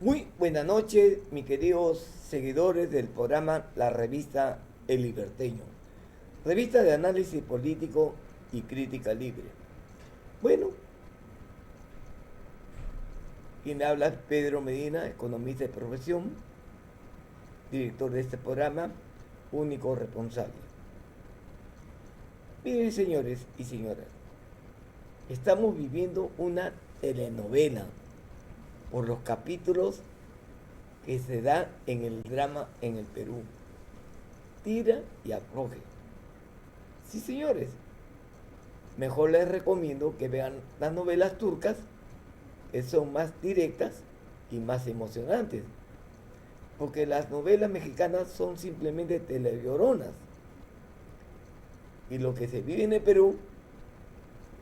Muy buenas noches, mis queridos seguidores del programa La Revista El Liberteño, revista de análisis político y crítica libre. Bueno, quien habla es Pedro Medina, economista de profesión, director de este programa, único responsable. Miren, señores y señoras, estamos viviendo una telenovela por los capítulos que se da en el drama en el Perú. Tira y afloje. Sí, señores, mejor les recomiendo que vean las novelas turcas, que son más directas y más emocionantes, porque las novelas mexicanas son simplemente telenovelas. Y lo que se vive en el Perú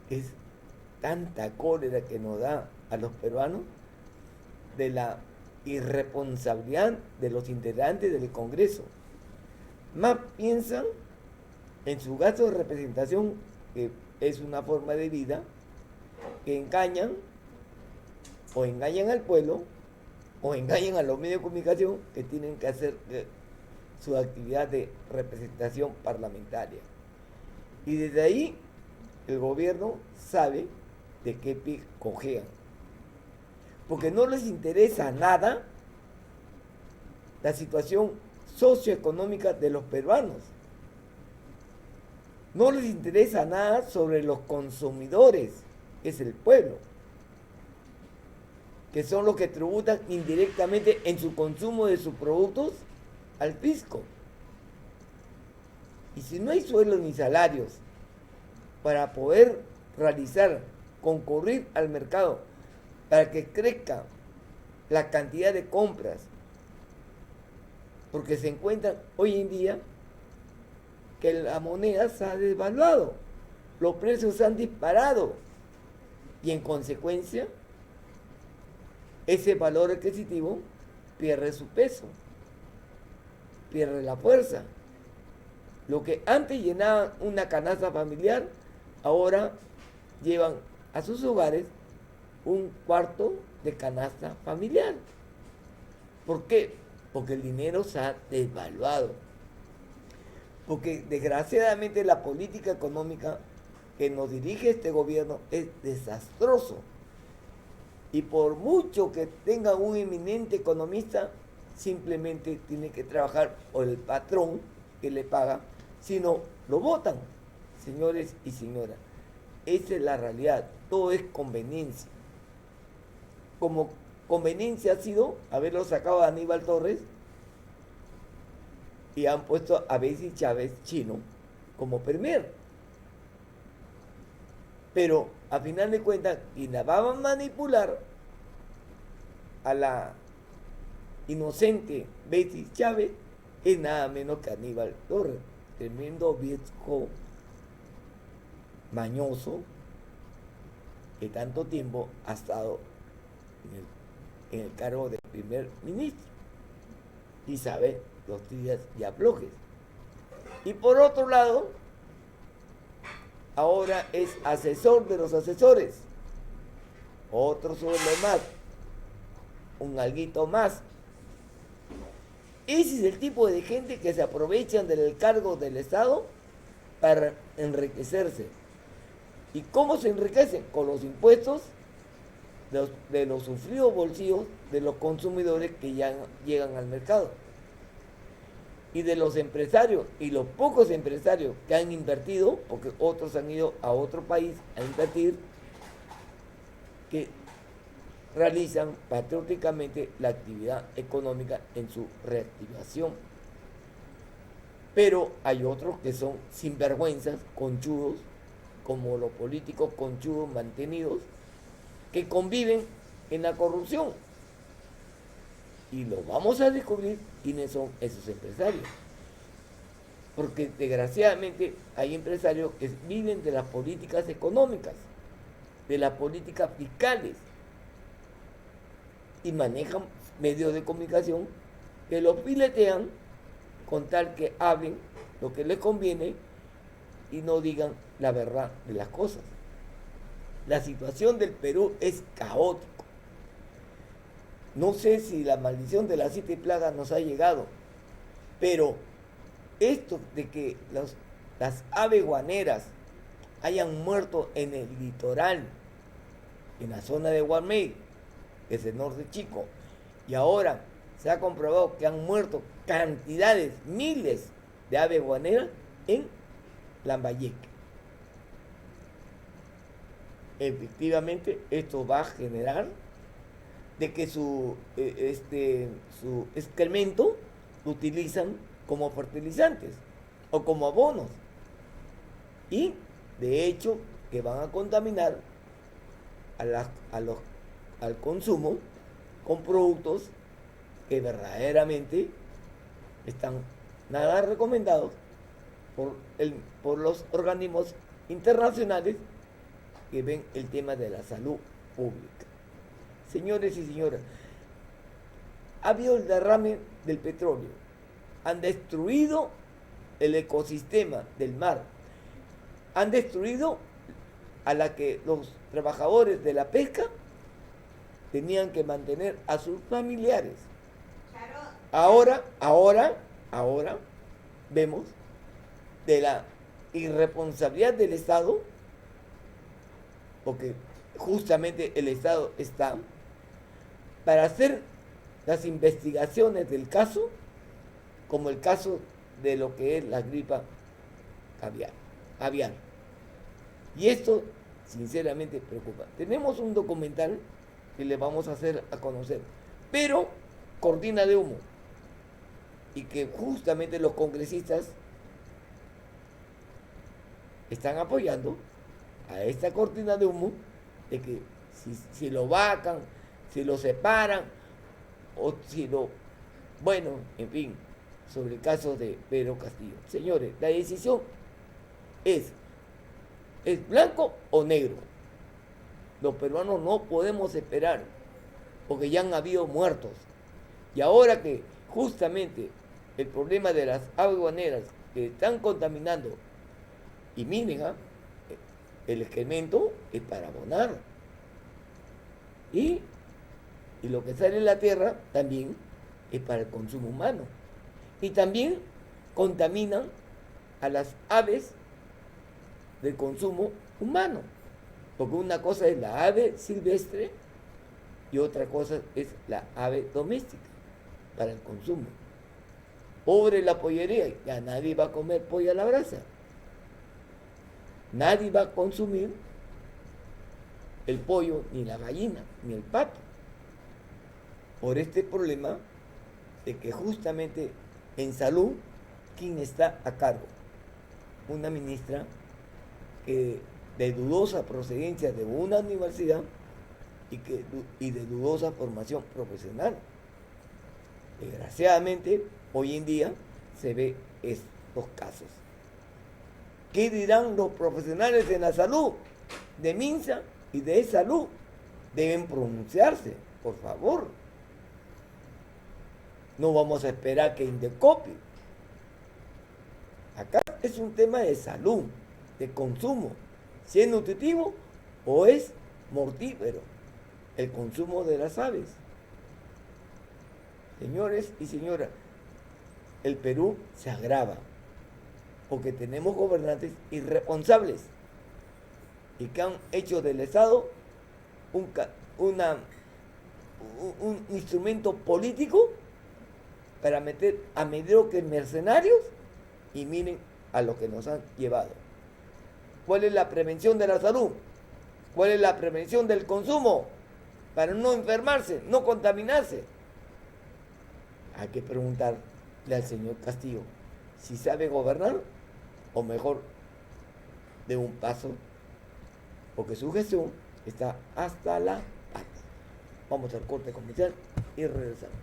es tanta cólera que nos da a los peruanos de la irresponsabilidad de los integrantes del Congreso. Más piensan en su gasto de representación, que es una forma de vida, que engañan al pueblo, o engañan a los medios de comunicación que tienen que hacer su actividad de representación parlamentaria. Y desde ahí el gobierno sabe de qué pie cojean, porque no les interesa nada la situación socioeconómica de los peruanos. No les interesa nada sobre los consumidores, que es el pueblo, que son los que tributan indirectamente en su consumo de sus productos al fisco. Y si no hay sueldos ni salarios para poder concurrir al mercado, para que crezca la cantidad de compras, porque se encuentran hoy en día que la moneda se ha devaluado, los precios se han disparado y en consecuencia ese valor adquisitivo pierde su peso, pierde la fuerza. Lo que antes llenaba una canasta familiar, ahora llevan a sus hogares un cuarto de canasta familiar. ¿Por qué? Porque el dinero se ha devaluado. Porque desgraciadamente la política económica que nos dirige este gobierno es desastroso. Y por mucho que tenga un eminente economista, simplemente tiene que trabajar por el patrón que le paga, sino lo votan. Señores y señoras, esa es la realidad, todo es conveniencia. Como conveniencia ha sido haberlo sacado a Aníbal Torres y han puesto a Betsy Chávez chino como premier. Pero a final de cuentas, quien la va a manipular a la inocente Betsy Chávez es nada menos que Aníbal Torres, tremendo viejo mañoso que tanto tiempo ha estado en el cargo de primer ministro y sabe los tiras y aflojes. Y por otro lado, ahora es asesor de los asesores, otro sueldo más, un alguito más. Ese es el tipo de gente que se aprovechan del cargo del Estado para enriquecerse. ¿Y cómo se enriquecen? Con los impuestos de los sufridos bolsillos de los consumidores que ya llegan al mercado. Y de los empresarios, y los pocos empresarios que han invertido, porque otros han ido a otro país a invertir, que realizan patrióticamente la actividad económica en su reactivación. Pero hay otros que son sinvergüenzas, conchudos, como los políticos conchudos mantenidos, que conviven en la corrupción. Y lo vamos a descubrir quiénes son esos empresarios. Porque desgraciadamente hay empresarios que viven de las políticas económicas, de las políticas fiscales, y manejan medios de comunicación que los filetean con tal que hablen lo que les conviene y no digan la verdad de las cosas. La situación del Perú es caótica. No sé si la maldición de las 7 plagas nos ha llegado, pero esto de que las aves guaneras hayan muerto en el litoral, en la zona de Guarmey, que es el norte chico, y ahora se ha comprobado que han muerto cantidades, miles de aves guaneras en Lambayeque. Efectivamente, esto va a generar de que su excremento lo utilizan como fertilizantes o como abonos. Y de hecho que van a contaminar al consumo con productos que verdaderamente están nada recomendados por los organismos internacionales que ven el tema de la salud pública. Señores y señoras, ha habido el derrame del petróleo, han destruido el ecosistema del mar, han destruido a la que los trabajadores de la pesca tenían que mantener a sus familiares. Ahora vemos de la irresponsabilidad del Estado, porque justamente el Estado está para hacer las investigaciones del caso, como el caso de lo que es la gripa aviar. Y esto, sinceramente, preocupa. Tenemos un documental que le vamos a hacer a conocer, pero cortina de humo, y que justamente los congresistas están apoyando a esta cortina de humo de que si lo vacan, si lo separan, o si lo... Bueno, en fin, sobre el caso de Pedro Castillo. Señores, la decisión ¿es blanco o negro? Los peruanos no podemos esperar, porque ya han habido muertos. Y ahora que justamente el problema de las aguas guaneras que están contaminando, y miren, el excremento es para abonar. Y lo que sale en la tierra también es para el consumo humano. Y también contaminan a las aves del consumo humano. Porque una cosa es la ave silvestre y otra cosa es la ave doméstica para el consumo. Pobre la pollería, ya nadie va a comer pollo a la brasa. Nadie va a consumir el pollo, ni la gallina, ni el pato. Por este problema de que justamente en salud, ¿quién está a cargo? Una ministra que de dudosa procedencia de una universidad y de dudosa formación profesional. Desgraciadamente, hoy en día se ve estos casos. ¿Qué dirán los profesionales en la salud de MINSA y de salud? Deben pronunciarse, por favor. No vamos a esperar que Indecopi. Acá es un tema de salud, de consumo. Si es nutritivo o es mortífero el consumo de las aves. Señores y señoras, el Perú se agrava porque tenemos gobernantes irresponsables y que han hecho del Estado un instrumento político para meter a mediocres mercenarios, y miren a lo que nos han llevado. ¿Cuál es la prevención de la salud? ¿Cuál es la prevención del consumo? Para no enfermarse, no contaminarse. Hay que preguntarle al señor Castillo si sabe gobernar o mejor de un paso, porque su gestión está hasta la pata. Vamos al corte comercial y regresamos.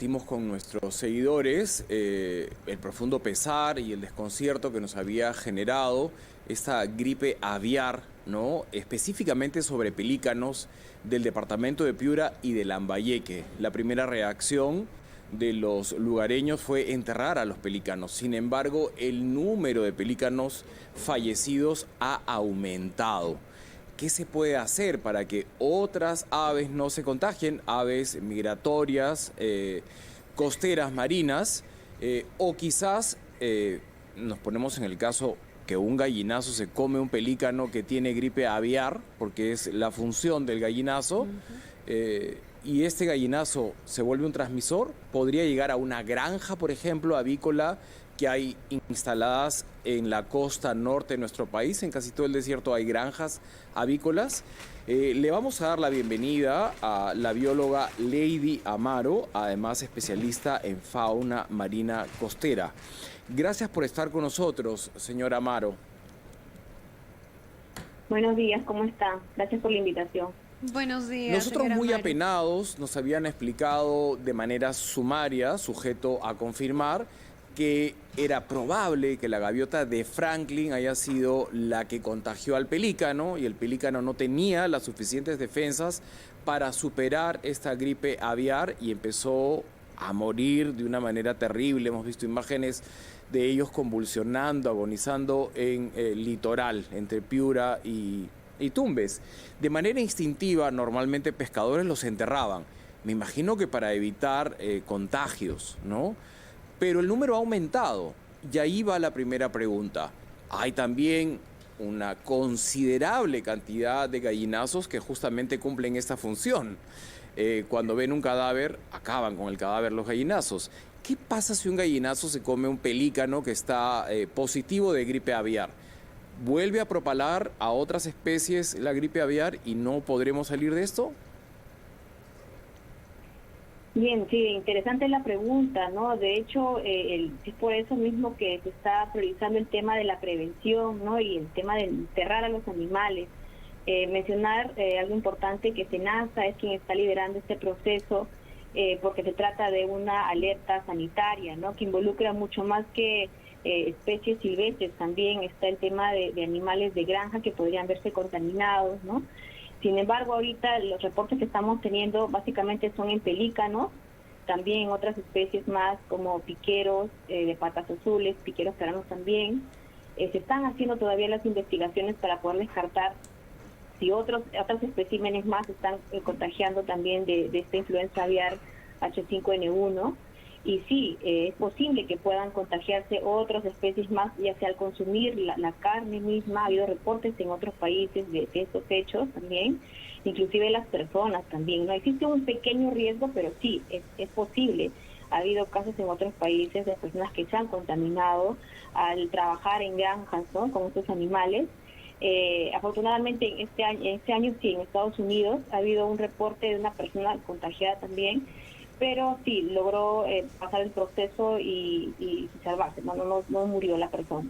compartimos con nuestros seguidores el profundo pesar y el desconcierto que nos había generado esta gripe aviar, ¿no? Específicamente sobre pelícanos del departamento de Piura y de Lambayeque. La primera reacción de los lugareños fue enterrar a los pelícanos. Sin embargo, el número de pelícanos fallecidos ha aumentado. ¿Qué se puede hacer para que otras aves no se contagien? Aves migratorias, costeras, marinas, o quizás nos ponemos en el caso que un gallinazo se come un pelícano que tiene gripe aviar, porque es la función del gallinazo, y este gallinazo se vuelve un transmisor, podría llegar a una granja, por ejemplo, avícola, que hay instaladas en la costa norte de nuestro país. En casi todo el desierto hay granjas avícolas. Le vamos a dar la bienvenida a la bióloga Lady Amaro, además especialista en fauna marina costera. Gracias por estar con nosotros, señora Amaro. Buenos días, ¿cómo está? Gracias por la invitación. Buenos días. Nosotros muy Amaro. apenados nos habían explicado de manera sumaria, sujeto a confirmar, que era probable que la gaviota de Franklin haya sido la que contagió al pelícano y el pelícano no tenía las suficientes defensas para superar esta gripe aviar y empezó a morir de una manera terrible. Hemos visto imágenes de ellos convulsionando, agonizando en el litoral, entre Piura y Tumbes. De manera instintiva, normalmente pescadores los enterraban. Me imagino que para evitar contagios, ¿no? Pero el número ha aumentado. Y ahí va la primera pregunta. Hay también una considerable cantidad de gallinazos que justamente cumplen esta función. Cuando ven un cadáver, acaban con el cadáver los gallinazos. ¿Qué pasa si un gallinazo se come un pelícano que está positivo de gripe aviar? ¿Vuelve a propalar a otras especies la gripe aviar y no podremos salir de esto? Bien, sí, interesante la pregunta, ¿no? De hecho, es por eso mismo que se está priorizando el tema de la prevención, ¿no? Y el tema de enterrar a los animales. Mencionar algo importante, que SENASA es quien está liderando este proceso, porque se trata de una alerta sanitaria, ¿no? Que involucra mucho más que especies silvestres. También está el tema de animales de granja que podrían verse contaminados, ¿no? Sin embargo, ahorita los reportes que estamos teniendo básicamente son en pelícanos, también en otras especies más como piqueros de patas azules, piqueros taranos también. Se están haciendo todavía las investigaciones para poder descartar si otros especímenes más están contagiando también de esta influenza aviar H5N1. Y sí, es posible que puedan contagiarse otras especies más, ya sea al consumir la carne misma. Ha habido reportes en otros países de estos hechos también, inclusive las personas también. No existe un pequeño riesgo, pero sí, es posible. Ha habido casos en otros países de personas que se han contaminado al trabajar en granjas, ¿no?, con estos animales. Afortunadamente en este año sí, en Estados Unidos ha habido un reporte de una persona contagiada también, pero sí, logró pasar el proceso y salvarse, no murió la persona.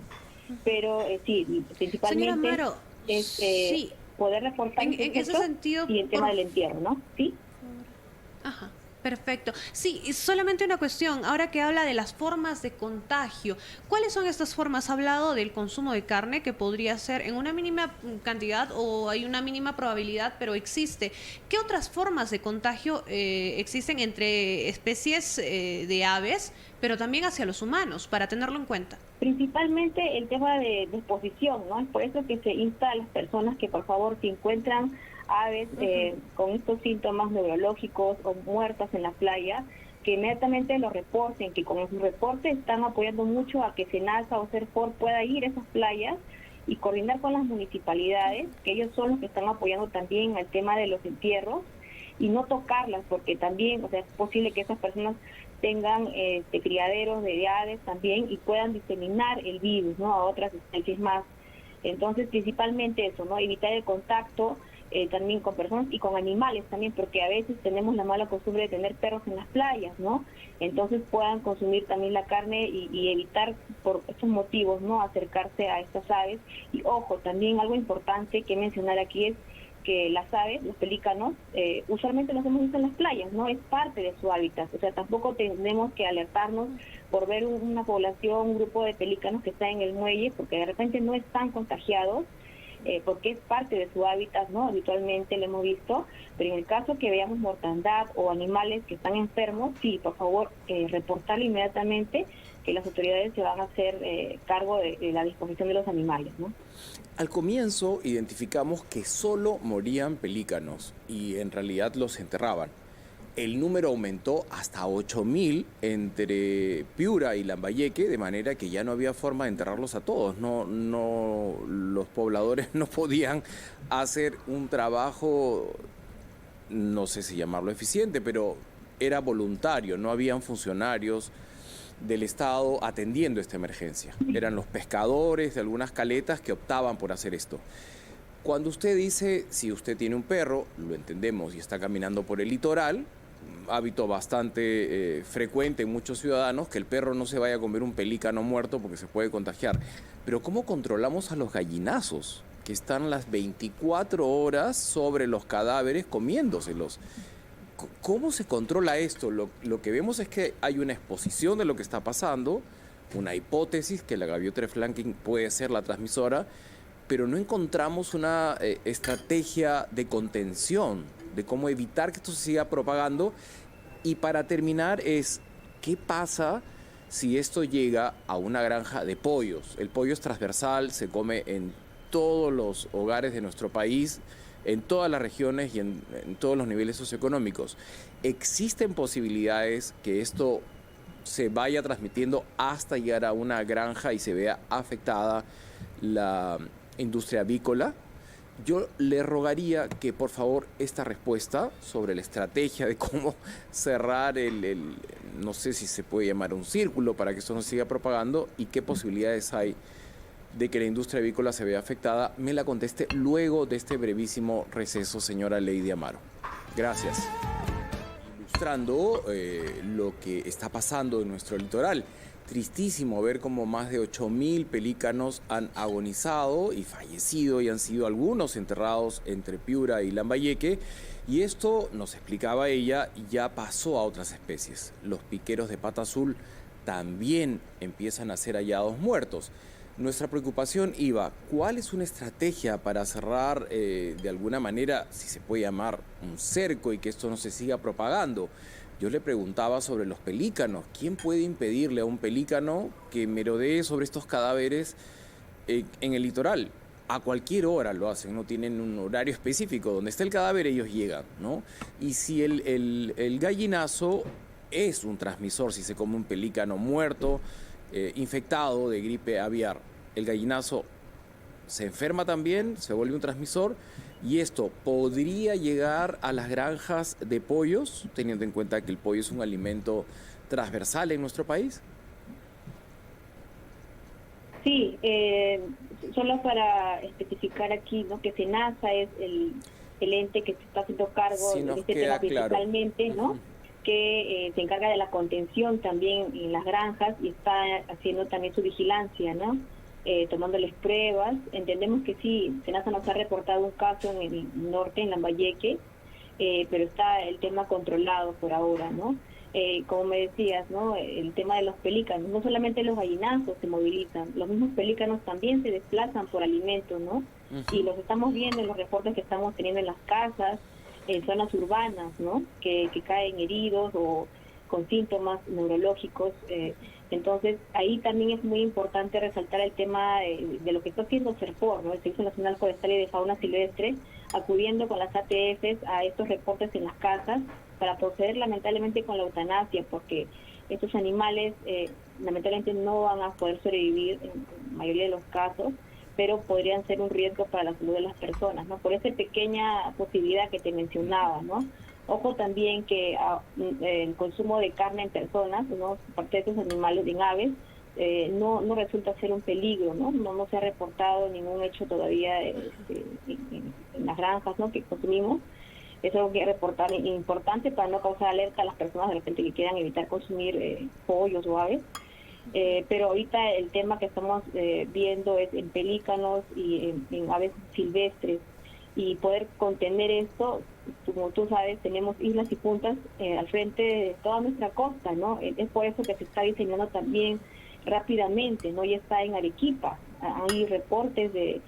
Pero sí, principalmente Amaro, es sí, poder reforzar en ese sentido, y el tema del entierro, ¿no? ¿Sí? Ajá. Perfecto. Sí, y solamente una cuestión, ahora que habla de las formas de contagio, ¿cuáles son estas formas? Ha hablado del consumo de carne, que podría ser en una mínima cantidad o hay una mínima probabilidad, pero existe. ¿Qué otras formas de contagio existen entre especies de aves, pero también hacia los humanos, para tenerlo en cuenta? Principalmente el tema de exposición, ¿no? Es por eso que se insta a las personas que por favor, si encuentran aves con estos síntomas neurológicos o muertas en la playa, que inmediatamente lo reporten, que con su reporte están apoyando mucho a que SENASA o CERFOR pueda ir a esas playas y coordinar con las municipalidades, que ellos son los que están apoyando también al tema de los entierros, y no tocarlas, porque también, o sea, es posible que esas personas tengan criaderos de aves también y puedan diseminar el virus, ¿no?, a otras especies más. Entonces, principalmente eso, ¿no?, evitar el contacto también con personas y con animales también, porque a veces tenemos la mala costumbre de tener perros en las playas, ¿no? Entonces puedan consumir también la carne y evitar por estos motivos, ¿no?, acercarse a estas aves. Y ojo, también algo importante que mencionar aquí es que las aves, los pelícanos, usualmente los hemos visto en las playas, ¿no? Es parte de su hábitat, o sea, tampoco tenemos que alertarnos por ver una población, un grupo de pelícanos que está en el muelle, porque de repente no están contagiados, porque es parte de su hábitat, ¿no? Habitualmente lo hemos visto, pero en el caso que veamos mortandad o animales que están enfermos, sí, por favor, reportarlo inmediatamente, que las autoridades se van a hacer cargo de la disposición de los animales, ¿no? Al comienzo identificamos que solo morían pelícanos y en realidad los enterraban. El número aumentó hasta 8.000 entre Piura y Lambayeque, de manera que ya no había forma de enterrarlos a todos. Los pobladores no podían hacer un trabajo, no sé si llamarlo eficiente, pero era voluntario, no habían funcionarios del Estado atendiendo esta emergencia. Eran los pescadores de algunas caletas que optaban por hacer esto. Cuando usted dice, si usted tiene un perro, lo entendemos, y está caminando por el litoral, hábito bastante frecuente en muchos ciudadanos, que el perro no se vaya a comer un pelícano muerto porque se puede contagiar. Pero ¿cómo controlamos a los gallinazos que están las 24 horas sobre los cadáveres comiéndoselos? ¿Cómo se controla esto? Lo que vemos es que hay una exposición de lo que está pasando, una hipótesis que la gaviota flanking puede ser la transmisora, pero no encontramos una estrategia de contención, de cómo evitar que esto se siga propagando. Y para terminar ¿qué pasa si esto llega a una granja de pollos? El pollo es transversal, se come en todos los hogares de nuestro país, en todas las regiones y en todos los niveles socioeconómicos. ¿Existen posibilidades que esto se vaya transmitiendo hasta llegar a una granja y se vea afectada la industria avícola? Yo le rogaría que por favor esta respuesta sobre la estrategia de cómo cerrar no sé si se puede llamar un círculo para que esto no siga propagando y qué posibilidades hay de que la industria avícola se vea afectada, me la conteste luego de este brevísimo receso, señora Lady Amaro. Gracias. Ilustrando lo que está pasando en nuestro litoral. Tristísimo ver cómo más de 8.000 pelícanos han agonizado y fallecido y han sido algunos enterrados entre Piura y Lambayeque. Y esto, nos explicaba ella, ya pasó a otras especies. Los piqueros de pata azul también empiezan a ser hallados muertos. Nuestra preocupación iba, ¿cuál es una estrategia para cerrar de alguna manera, si se puede llamar, un cerco y que esto no se siga propagando? Yo le preguntaba sobre los pelícanos. ¿Quién puede impedirle a un pelícano que merodee sobre estos cadáveres en el litoral? A cualquier hora lo hacen, no tienen un horario específico. Donde está el cadáver ellos llegan, ¿no? Y si el gallinazo es un transmisor, si se come un pelícano muerto, infectado de gripe aviar, el gallinazo se enferma también, se vuelve un transmisor, y esto podría llegar a las granjas de pollos, teniendo en cuenta que el pollo es un alimento transversal en nuestro país. Sí, solo para especificar aquí, ¿no?, que SENASA es el ente que se está haciendo cargo de este tema principalmente, ¿no? Que se encarga de la contención también en las granjas y está haciendo también su vigilancia, ¿no? Tomándoles pruebas. Entendemos que sí, SENASA nos ha reportado un caso en el norte, en Lambayeque, pero está el tema controlado por ahora, ¿no? Como me decías, ¿no?, el tema de los pelícanos, no solamente los gallinazos se movilizan, los mismos pelícanos también se desplazan por alimentos, ¿no? Y los estamos viendo en los reportes que estamos teniendo en las casas, en zonas urbanas, ¿no?, que caen heridos o con síntomas neurológicos. Entonces, ahí también es muy importante resaltar el tema de lo que está haciendo CERFOR, ¿no?, el Servicio Nacional Forestal y de Fauna Silvestre, acudiendo con las ATFs a estos reportes en las casas para proceder lamentablemente con la eutanasia, porque estos animales lamentablemente no van a poder sobrevivir en la mayoría de los casos, pero podrían ser un riesgo para la salud de las personas, ¿no? Por esa pequeña posibilidad que te mencionaba, ¿no? Ojo también que el consumo de carne en personas, ¿no?, parte de estos animales, en aves, no resulta ser un peligro, ¿no? No se ha reportado ningún hecho todavía en las granjas, ¿no?, que consumimos. Es algo que reportar importante para no causar alerta a las personas de repente que quieran evitar consumir pollos o aves. Pero ahorita el tema que estamos viendo es en pelícanos y en aves silvestres. y poder contener esto. Como tú sabes, tenemos islas y puntas al frente de toda nuestra costa, ¿no? Es por eso que se está diseñando también rápidamente, ¿no? Ya está en Arequipa, hay reportes de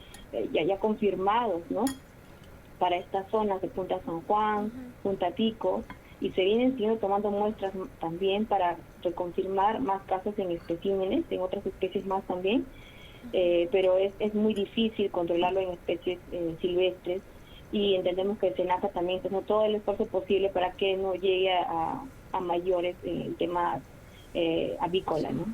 ya confirmados, ¿no? Para estas zonas de Punta San Juan, Punta Pico, y se vienen siguiendo tomando muestras también para reconfirmar más casos en especímenes, en otras especies más también, pero es muy difícil controlarlo en especies silvestres, y entendemos que el SENASA también está haciendo todo el esfuerzo posible para que no llegue a mayores el tema avícola, ¿no?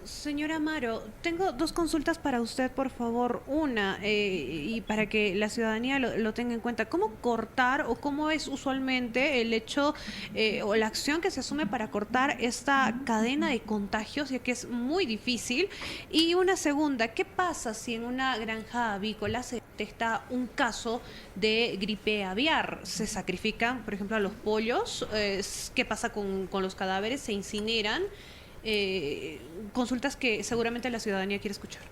Señora Amaro, tengo dos consultas para usted, por favor. Una, y para que la ciudadanía lo tenga en cuenta. ¿Cómo cortar o cómo es usualmente el hecho o la acción que se asume para cortar esta cadena de contagios, ya que es muy difícil? Y una segunda, ¿qué pasa si en una granja avícola se detecta un caso de gripe aviar? ¿Se sacrifican, por ejemplo, a los pollos? ¿Qué pasa con los cadáveres? ¿Se incineran? Consultas que seguramente la ciudadanía quiere escuchar.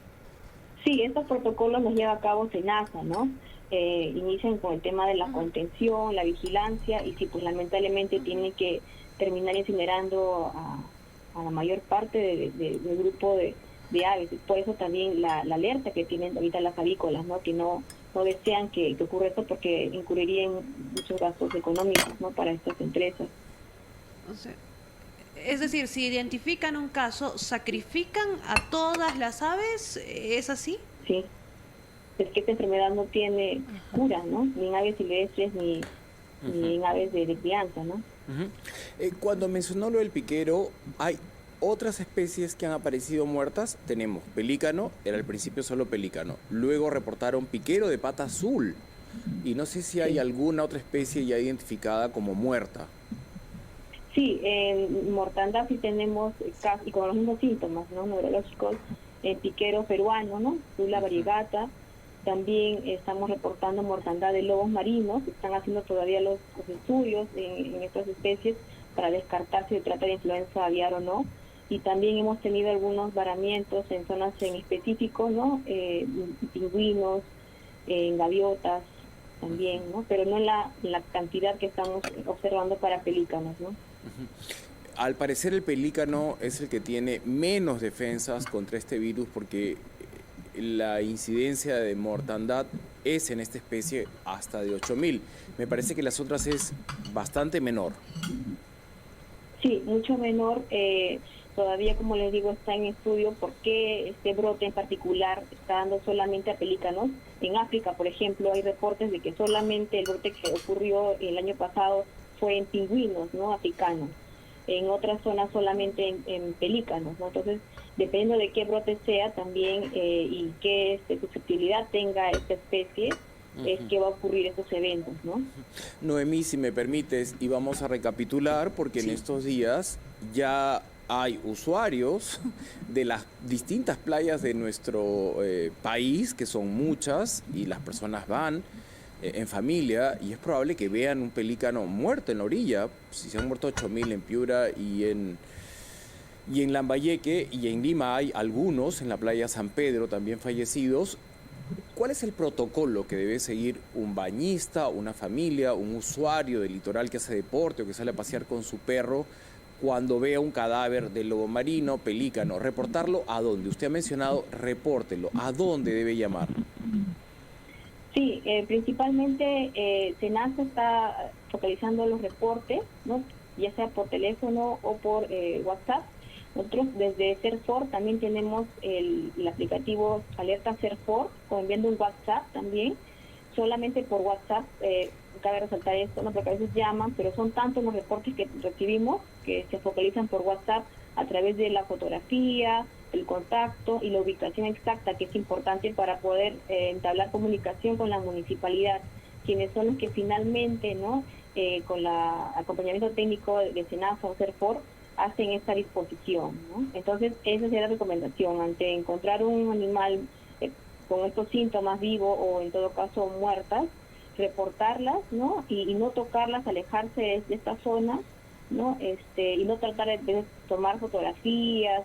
Sí, estos protocolos los lleva a cabo SENASA, ¿no? Inician con el tema de la contención, la vigilancia, y sí, pues lamentablemente tienen que terminar incinerando a la mayor parte del grupo de aves. Por eso también la alerta que tienen ahorita las avícolas, ¿no? Que no desean que ocurra esto, porque incurrirían muchos gastos económicos, ¿no? Para estas empresas. O sea, es decir, si identifican un caso, ¿sacrifican a todas las aves? ¿Es así? Sí. Es que esta enfermedad no tiene cura, ¿no? Ni en aves silvestres ni en aves de crianza, ¿no? Cuando mencionó lo del piquero, hay otras especies que han aparecido muertas. Tenemos pelícano, era al principio solo pelícano. Luego reportaron piquero de pata azul. Y no sé si hay alguna otra especie ya identificada como muerta. Sí, en mortandad sí tenemos casi con los mismos síntomas, ¿no? Neurológicos, piquero peruano, ¿no? Zula variegata. También estamos reportando mortandad de lobos marinos. Están haciendo todavía los estudios en estas especies para descartar si se trata de influenza aviar o no. Y también hemos tenido algunos varamientos en zonas en específico, ¿no? Pingüinos, en gaviotas también, ¿no? Pero no en la cantidad que estamos observando para pelícanos, ¿no? Al parecer el pelícano es el que tiene menos defensas contra este virus, porque la incidencia de mortandad es en esta especie hasta de 8.000. Me parece que las otras es bastante menor. Sí, mucho menor. Todavía, como les digo, está en estudio por qué este brote en particular está dando solamente a pelícanos. En África, por ejemplo, hay reportes de que solamente el brote que ocurrió el año pasado fue en pingüinos, ¿no? Africanos. En otras zonas solamente en pelícanos, ¿no? Entonces, dependiendo de qué brote sea también y qué susceptibilidad tenga esta especie, es que va a ocurrir estos eventos, ¿no? Noemí, si me permites, y vamos a recapitular, porque en estos días ya hay usuarios de las distintas playas de nuestro país, que son muchas, y las personas van en familia, y es probable que vean un pelícano muerto en la orilla. Si se han muerto 8.000 en Piura y en Lambayeque, y en Lima hay algunos, en la playa San Pedro también fallecidos. ¿Cuál es el protocolo que debe seguir un bañista, una familia, un usuario del litoral que hace deporte o que sale a pasear con su perro cuando vea un cadáver de lobo marino, pelícano? ¿Reportarlo a dónde? Usted ha mencionado, repórtelo. ¿A dónde debe llamar? Sí, principalmente SENASA está focalizando los reportes, ¿no? Ya sea por teléfono o por WhatsApp. Nosotros desde CERFOR también tenemos el aplicativo Alerta CERFOR, enviando un WhatsApp también. Solamente por WhatsApp, cabe resaltar esto, ¿no? Porque a veces llaman, pero son tantos los reportes que recibimos que se focalizan por WhatsApp a través de la fotografía, el contacto y la ubicación exacta, que es importante para poder entablar comunicación con la municipalidad, quienes son los que finalmente, ¿no? Con el acompañamiento técnico de SENASA o CERFOR, hacen esta disposición, ¿no? Entonces, esa sería la recomendación. Ante encontrar un animal con estos síntomas vivo o en todo caso muertas, reportarlas, ¿no? Y no tocarlas, alejarse de esta zona, ¿no? Y no tratar de tomar fotografías,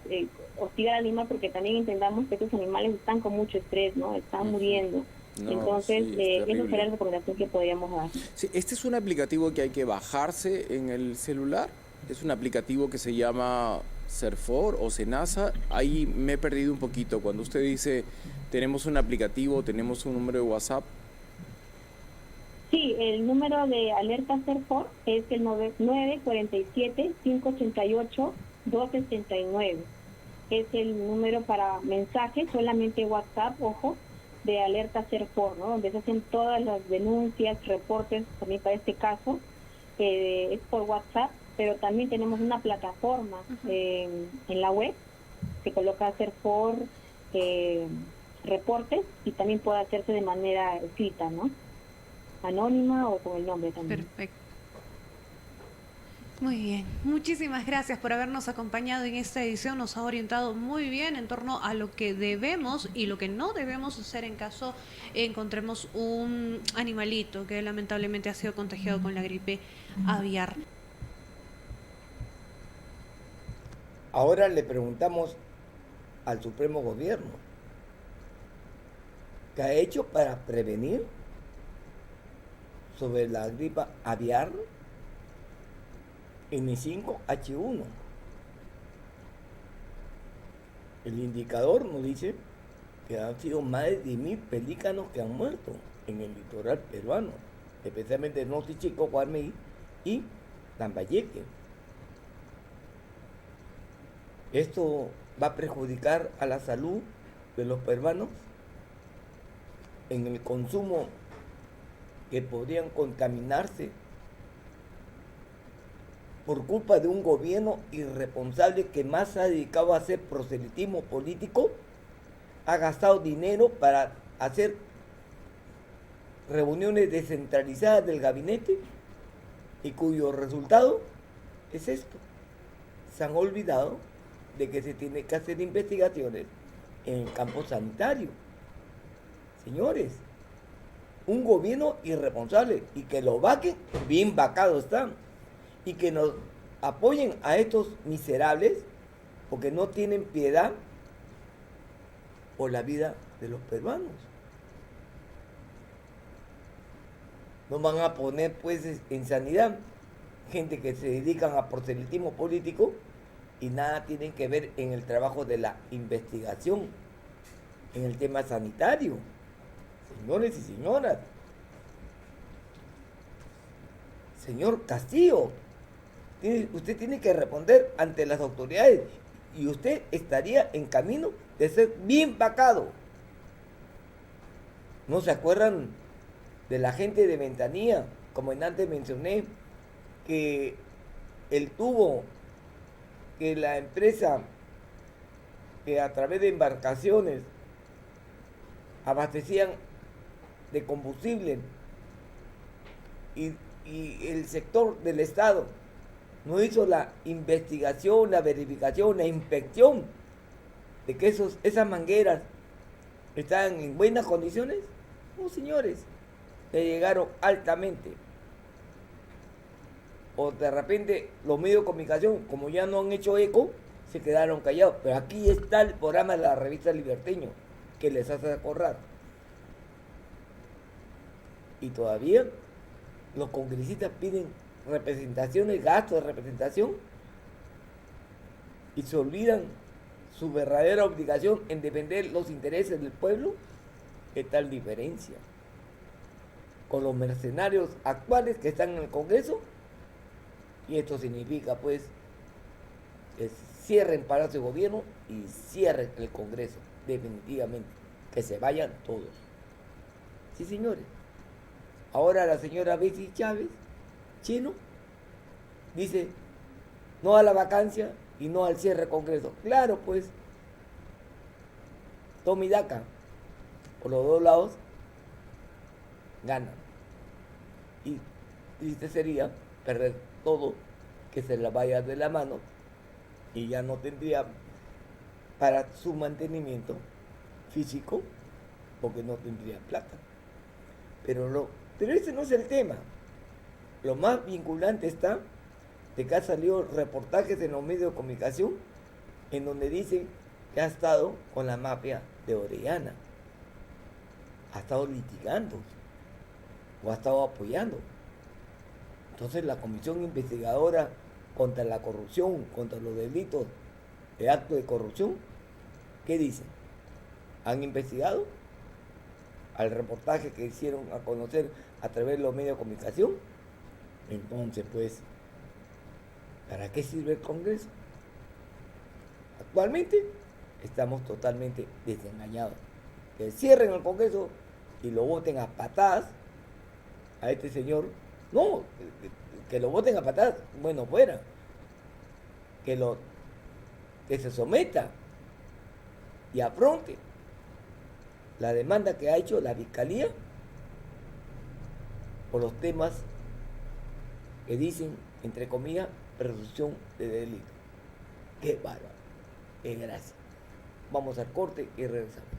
hostigar al animal, porque también entendamos que estos animales están con mucho estrés, ¿no? Están muriendo. No, Entonces, sí, es eso sería terrible. la recomendación que podríamos dar. Sí, este es un aplicativo que hay que bajarse en el celular. Es un aplicativo que se llama Serfor o Senasa. Ahí me he perdido un poquito. Cuando usted dice tenemos un aplicativo, tenemos un número de WhatsApp. Sí, el número de alerta CERFOR es el 947-588-269. Es el número para mensajes, solamente WhatsApp, ojo, de alerta CERFOR, ¿no? Donde se hacen todas las denuncias, reportes, también para este caso, es por WhatsApp, pero también tenemos una plataforma en la web que coloca CERFOR reportes y también puede hacerse de manera escrita, ¿no? Anónima o con el nombre también. Perfecto. Muy bien, muchísimas gracias por habernos acompañado en esta edición. Nos ha orientado muy bien en torno a lo que debemos y lo que no debemos hacer en caso encontremos un animalito que lamentablemente ha sido contagiado con la gripe aviar. Ahora le preguntamos al Supremo Gobierno, ¿qué ha hecho para prevenir sobre la gripe aviar N5H1? El indicador nos dice que han sido más de 10.000 pelícanos que han muerto en el litoral peruano, especialmente Norte Chico, Guarmey y Lambayeque. ¿Esto va a perjudicar a la salud de los peruanos en el consumo que podrían contaminarse por culpa de un gobierno irresponsable que más se ha dedicado a hacer proselitismo político? Ha gastado dinero para hacer reuniones descentralizadas del gabinete y cuyo resultado es esto. Se han olvidado de que se tiene que hacer investigaciones en el campo sanitario. Señores, un gobierno irresponsable, y que lo vaquen, bien vacados están, y que nos apoyen a estos miserables porque no tienen piedad por la vida de los peruanos. No van a poner pues en sanidad gente que se dedican a proselitismo político y nada tienen que ver en el trabajo de la investigación, en el tema sanitario. Señores y señoras, señor Castillo, usted tiene que responder ante las autoridades y usted estaría en camino de ser bien vacado. ¿No se acuerdan de la gente de Ventanilla, como antes mencioné, que el tubo que la empresa que a través de embarcaciones abastecían de combustible y el sector del Estado no hizo la investigación, la verificación, la inspección de que esas mangueras estaban en buenas condiciones? No, señores, le llegaron altamente. O de repente los medios de comunicación, como ya no han hecho eco, se quedaron callados. Pero aquí está el programa de la revista Liberteño, que les hace acordar. Y todavía los congresistas piden representaciones, gastos de representación, y se olvidan su verdadera obligación en defender los intereses del pueblo. ¿Qué tal diferencia con los mercenarios actuales que están en el Congreso? Y esto significa pues que cierren Palacio de Gobierno y cierren el Congreso, definitivamente, que se vayan todos. Sí, señores. Ahora la señora Betsy Chávez, chino, dice no a la vacancia y no al cierre del Congreso. Claro, pues, toma y daca, por los dos lados ganan. Y triste sería perder todo, que se la vaya de la mano y ya no tendría para su mantenimiento físico, porque no tendría plata. Pero ese no es el tema. Lo más vinculante está de que ha salido reportajes en los medios de comunicación en donde dicen que ha estado con la mafia de Orellana. ha estado litigando o ha estado apoyando. Entonces la Comisión Investigadora contra la Corrupción, contra los delitos de acto de corrupción, ¿qué dicen? ¿Han investigado al reportaje que hicieron a conocer a través de los medios de comunicación? Entonces, pues, ¿para qué sirve el Congreso? Actualmente estamos totalmente desengañados. Que cierren el Congreso y lo voten a patadas a este señor. No, que lo voten a patadas, bueno, fuera. Que se someta y afronte la demanda que ha hecho la Fiscalía por los temas que dicen, entre comillas, presunción de delito. Qué bárbaro. Gracias. Vamos al corte y regresamos.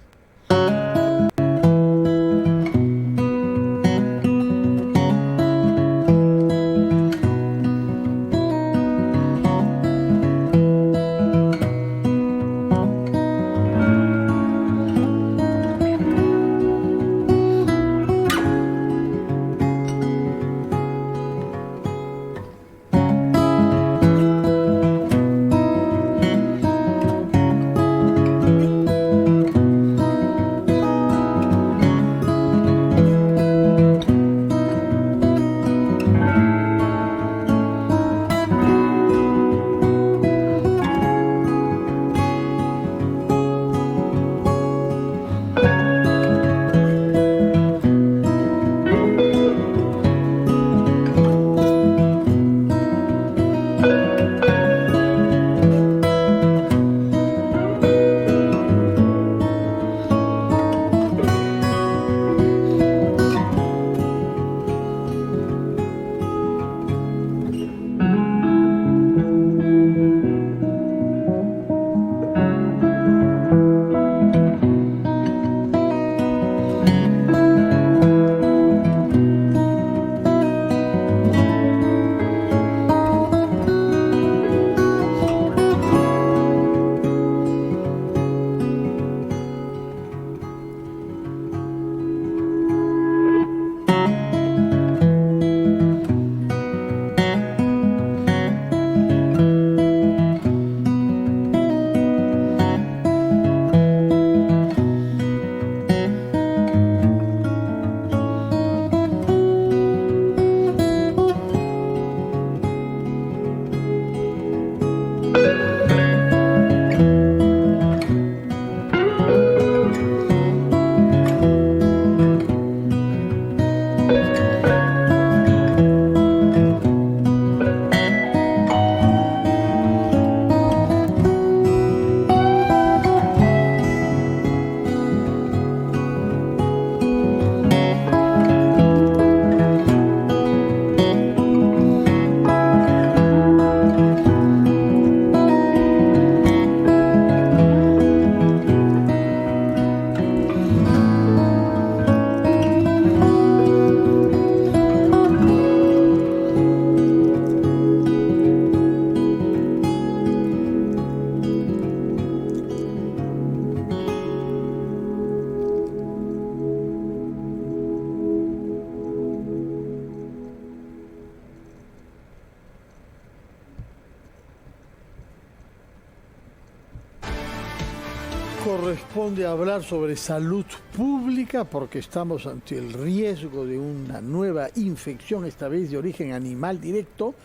Corresponde hablar sobre salud pública porque estamos ante el riesgo de una nueva infección, esta vez de origen animal directo,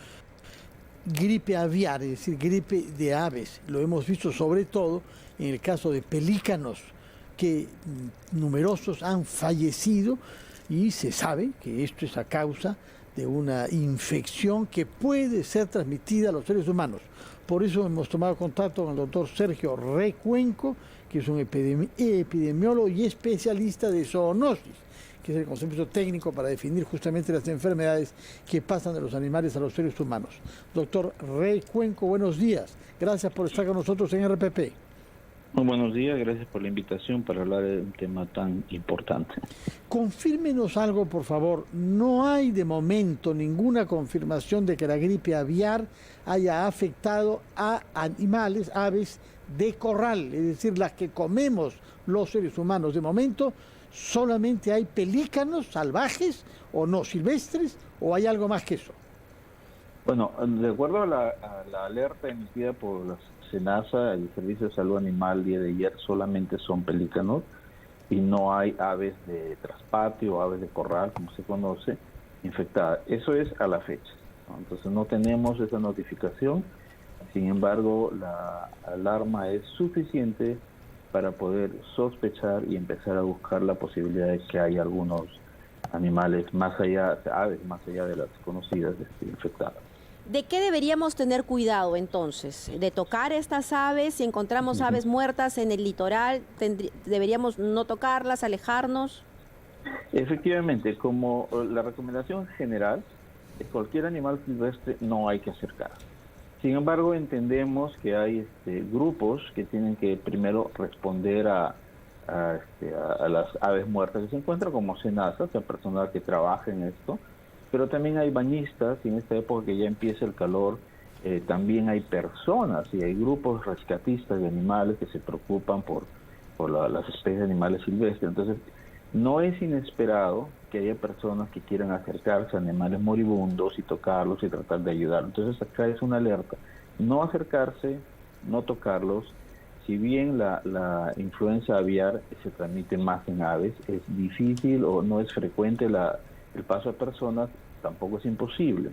gripe aviar, es decir, gripe de aves. Lo hemos visto sobre todo en el caso de pelícanos, que numerosos han fallecido y se sabe que esto es a causa de una infección que puede ser transmitida a los seres humanos. Por eso hemos tomado contacto con el doctor Sergio Recuenco, que es un epidemiólogo y especialista de zoonosis, que es el concepto técnico para definir justamente las enfermedades que pasan de los animales a los seres humanos. Doctor Recuenco, buenos días. Gracias por estar con nosotros en RPP. Muy buenos días, gracias por la invitación para hablar de un tema tan importante. Confírmenos algo, por favor. No hay de momento ninguna confirmación de que la gripe aviar haya afectado a animales, aves de corral, es decir, las que comemos los seres humanos. De momento ¿Solamente hay pelícanos salvajes o no silvestres o hay algo más que eso? Bueno, de acuerdo a la alerta emitida por la SENASA, el Servicio de Salud Animal, el día de ayer solamente son pelícanos y no hay aves de traspatio o aves de corral, como se conoce, infectadas. Eso es a la fecha, ¿no? Entonces no tenemos esa notificación, sin embargo la alarma es suficiente para poder sospechar y empezar a buscar la posibilidad de que hay algunos animales más allá, aves más allá de las conocidas infectadas. ¿De qué deberíamos tener cuidado entonces? ¿De tocar estas aves? Si encontramos aves muertas en el litoral, ¿deberíamos no tocarlas, alejarnos? Efectivamente, como la recomendación general, cualquier animal silvestre no hay que acercar. Sin embargo, entendemos que hay grupos que tienen que primero responder a las aves muertas que se encuentran, como SENASA, o sea, personal que trabaja en esto, pero también hay bañistas, y en esta época que ya empieza el calor, también hay personas y hay grupos rescatistas de animales que se preocupan por las especies de animales silvestres. Entonces, no es inesperado que haya personas que quieran acercarse a animales moribundos y tocarlos y tratar de ayudarlos. Entonces, acá es una alerta. No acercarse, no tocarlos. Si bien la influenza aviar se transmite más en aves, es difícil o no es frecuente el paso a personas, tampoco es imposible.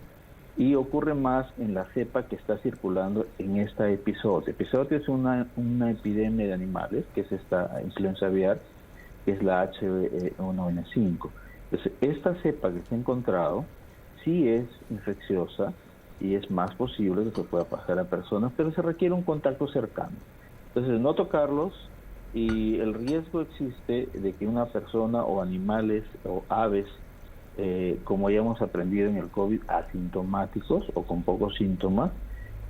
Y ocurre más en la cepa que está circulando en esta epizootio. Epizootio es una epidemia de animales, que es esta influenza aviar, que es la H1N5. Entonces, esta cepa que se ha encontrado sí es infecciosa y es más posible que se pueda pasar a personas, pero se requiere un contacto cercano. Entonces, no tocarlos, y el riesgo existe de que una persona o animales o aves, como ya hemos aprendido en el COVID, asintomáticos o con pocos síntomas,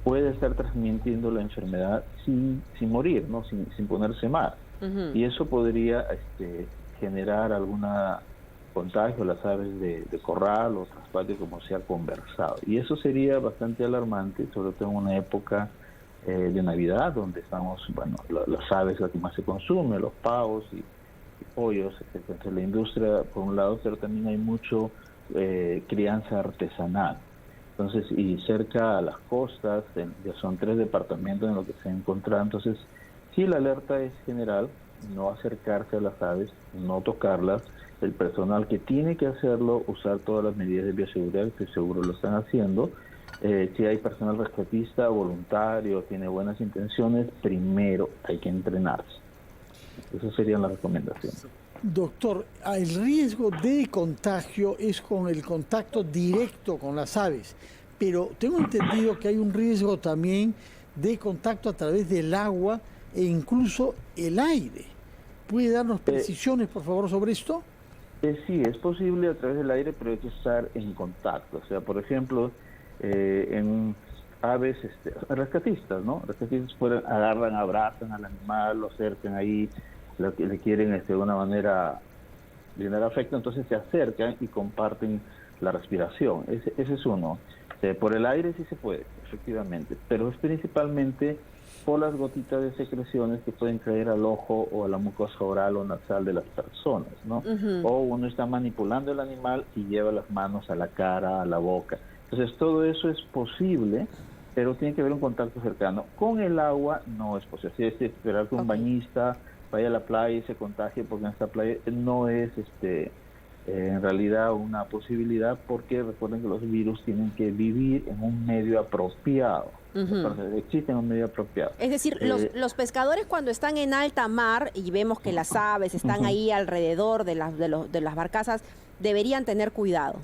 puede estar transmitiendo la enfermedad sin morir, ¿no? sin ponerse mal. Y eso podría generar alguna contagio a las aves de corral o traspatio, como se ha conversado. Y eso sería bastante alarmante, sobre todo en una época de Navidad, donde estamos, bueno, las aves las que más se consumen, los pavos y pollos, etc. Entonces, la industria, por un lado, pero también hay mucho crianza artesanal. Entonces, y cerca a las costas, ya son 3 departamentos en los que se encuentran. Entonces, sí, la alerta es general, no acercarse a las aves, no tocarlas. El personal que tiene que hacerlo, usar todas las medidas de bioseguridad, que seguro lo están haciendo. Si hay personal rescatista, voluntario, tiene buenas intenciones, primero hay que entrenarse. Esas serían las recomendaciones. Doctor, el riesgo de contagio es con el contacto directo con las aves, pero tengo entendido que hay un riesgo también de contacto a través del agua e incluso el aire. ¿Puede darnos precisiones, por favor, sobre esto? Sí, es posible a través del aire, pero hay que estar en contacto. O sea, por ejemplo, en aves rescatistas, ¿no? Rescatistas agarran, abrazan al animal, lo acercan ahí, le quieren de una manera brindar afecto, entonces se acercan y comparten la respiración. Ese es uno. Por el aire sí se puede, efectivamente, pero es principalmente por las gotitas de secreciones que pueden caer al ojo o a la mucosa oral o nasal de las personas, ¿no? O uno está manipulando el animal y lleva las manos a la cara, a la boca. Entonces, todo eso es posible, pero tiene que haber un contacto cercano. Con el agua no es posible. Si es esperar que un bañista vaya a la playa y se contagie, porque en esta playa no es en realidad una posibilidad, porque recuerden que los virus tienen que vivir en un medio apropiado. Entonces, existe un medio apropiado. Es decir, los pescadores, cuando están en alta mar y vemos que las aves están ahí alrededor de las barcazas, deberían tener cuidado.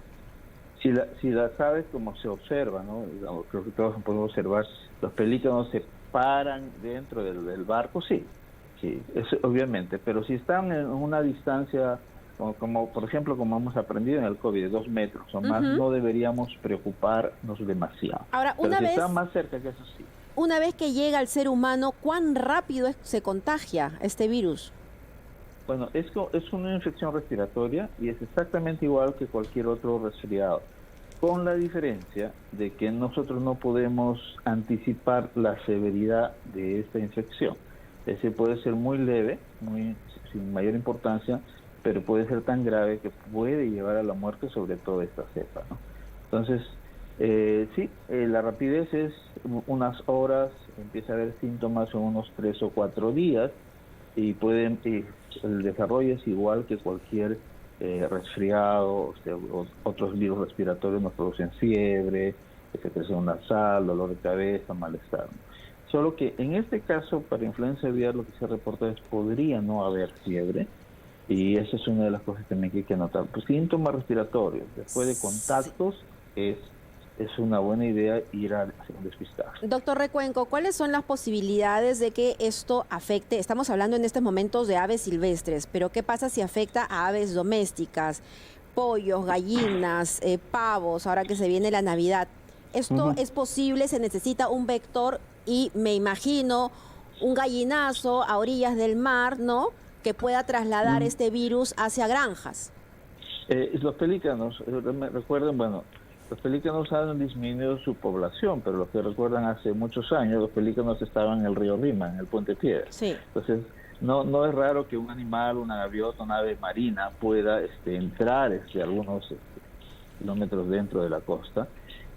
Si las aves, como se observa, ¿no? Creo que todos podemos observar, los pelícanos se paran dentro del barco, sí, eso, obviamente, pero si están en una distancia, como por ejemplo, como hemos aprendido en el COVID, de 2 metros o más, no deberíamos preocuparnos demasiado. Ahora, pero si están más cerca, que eso sí. Una vez que llega al ser humano, ¿cuán rápido se contagia este virus? Bueno, es una infección respiratoria y es exactamente igual que cualquier otro resfriado, con la diferencia de que nosotros no podemos anticipar la severidad de esta infección. Es decir, puede ser muy leve, sin mayor importancia, pero puede ser tan grave que puede llevar a la muerte, sobre todo esta cepa, ¿no? Entonces, la rapidez es unas horas, empieza a haber síntomas en unos 3 o 4 días, y el desarrollo es igual que cualquier resfriado, otros virus respiratorios nos producen fiebre, secreción nasal, dolor de cabeza, malestar, ¿no? Solo que en este caso, para influenza aviar, lo que se reporta es podría no haber fiebre, y esa es una de las cosas también que hay que notar. Pues síntomas respiratorios, después de contactos, es una buena idea ir a hacer un despistaje. Doctor Recuenco, ¿cuáles son las posibilidades de que esto afecte? Estamos hablando en estos momentos de aves silvestres, pero ¿qué pasa si afecta a aves domésticas, pollos, gallinas, pavos, ahora que se viene la Navidad? ¿Esto es posible? ¿Se necesita un vector? Y me imagino un gallinazo a orillas del mar, ¿no?, que pueda trasladar este virus hacia granjas. Los pelícanos, recuerden, los pelícanos han disminuido su población, pero los que recuerdan hace muchos años, los pelícanos estaban en el río Rima, en el Puente Piedra. Sí. Entonces, no es raro que un animal, una gaviota, una ave marina pueda entrar algunos kilómetros dentro de la costa.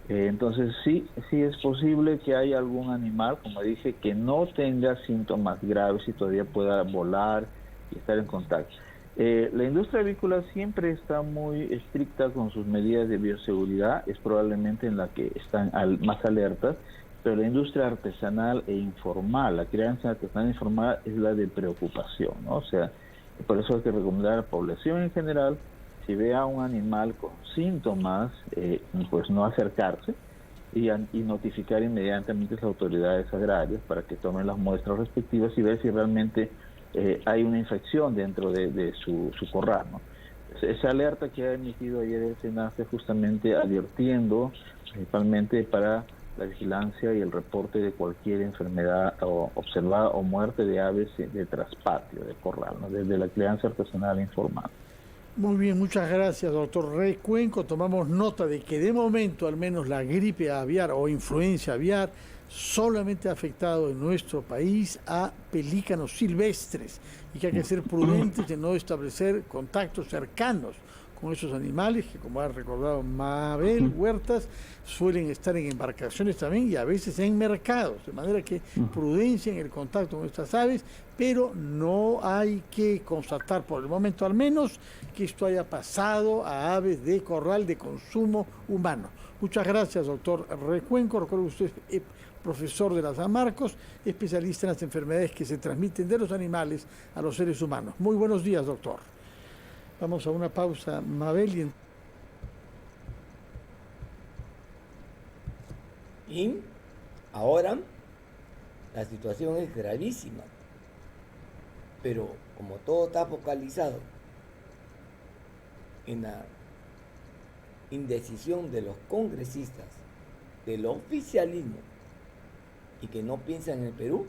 Entonces sí es posible que haya algún animal, como dije, que no tenga síntomas graves y todavía pueda volar y estar en contacto. La industria avícola siempre está muy estricta con sus medidas de bioseguridad, es probablemente en la que están más alertas, pero la industria artesanal e informal, la crianza artesanal e informal es la de preocupación, ¿no? O sea, por eso hay que recomendar a la población en general, si ve a un animal con síntomas, pues no acercarse y notificar inmediatamente a las autoridades agrarias para que tomen las muestras respectivas y ver si realmente hay una infección dentro de su corral, ¿no? Esa alerta que ha emitido ayer el SENASE justamente advirtiendo principalmente para la vigilancia y el reporte de cualquier enfermedad observada o muerte de aves de traspatio, de corral, ¿no?, desde la crianza artesanal informal. Muy bien, muchas gracias, doctor Recuenco. Tomamos nota de que de momento al menos la gripe aviar o influencia aviar solamente ha afectado en nuestro país a pelícanos silvestres y que hay que ser prudentes de no establecer contactos cercanos con esos animales que, como ha recordado Mabel Huertas, suelen estar en embarcaciones también y a veces en mercados, de manera que prudencia en el contacto con estas aves, pero no hay que constatar por el momento al menos que esto haya pasado a aves de corral de consumo humano. Muchas gracias, doctor Recuenco. Recuerdo que usted es profesor de la San Marcos, especialista en las enfermedades que se transmiten de los animales a los seres humanos. Muy buenos días, doctor. Vamos a una pausa, Mabel. Y ahora la situación es gravísima, pero como todo está focalizado en la indecisión de los congresistas, del oficialismo, y que no piensan en el Perú,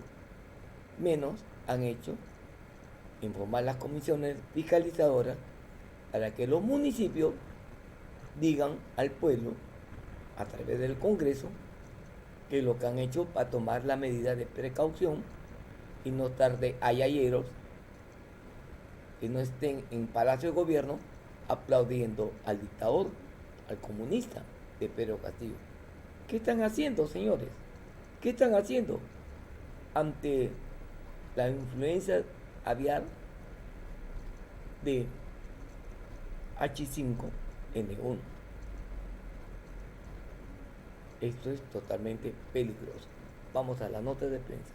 menos han hecho informar las comisiones fiscalizadoras para que los municipios digan al pueblo, a través del Congreso, que lo que han hecho para tomar la medida de precaución y no estar de ayayeros, que no estén en Palacio de Gobierno aplaudiendo al dictador, al comunista de Pedro Castillo. ¿Qué están haciendo, señores? ¿Qué están haciendo ante la influencia aviar de H5N1? Esto es totalmente peligroso. Vamos a la nota de prensa.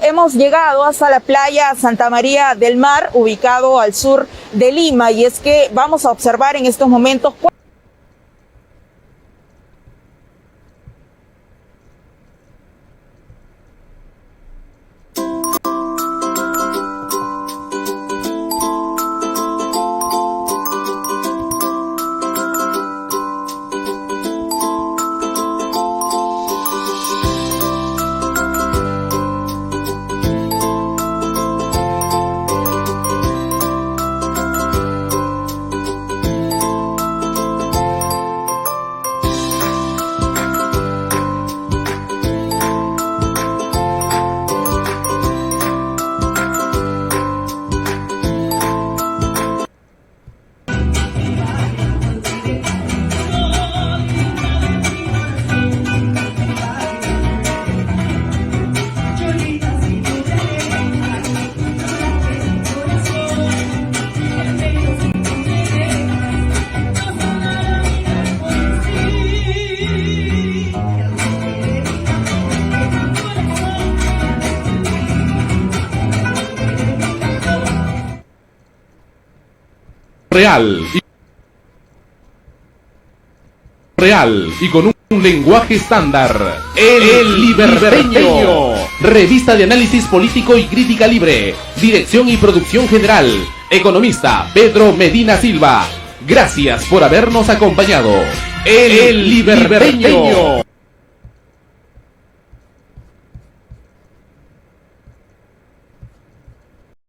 hemos llegado hasta la playa Santa María del Mar, ubicado al sur de Lima, y es que vamos a observar en estos momentos real y con un lenguaje estándar. El Liberteño. Revista de análisis político y crítica libre. Dirección y producción general. Economista Pedro Medina Silva. Gracias por habernos acompañado. El Liberteño.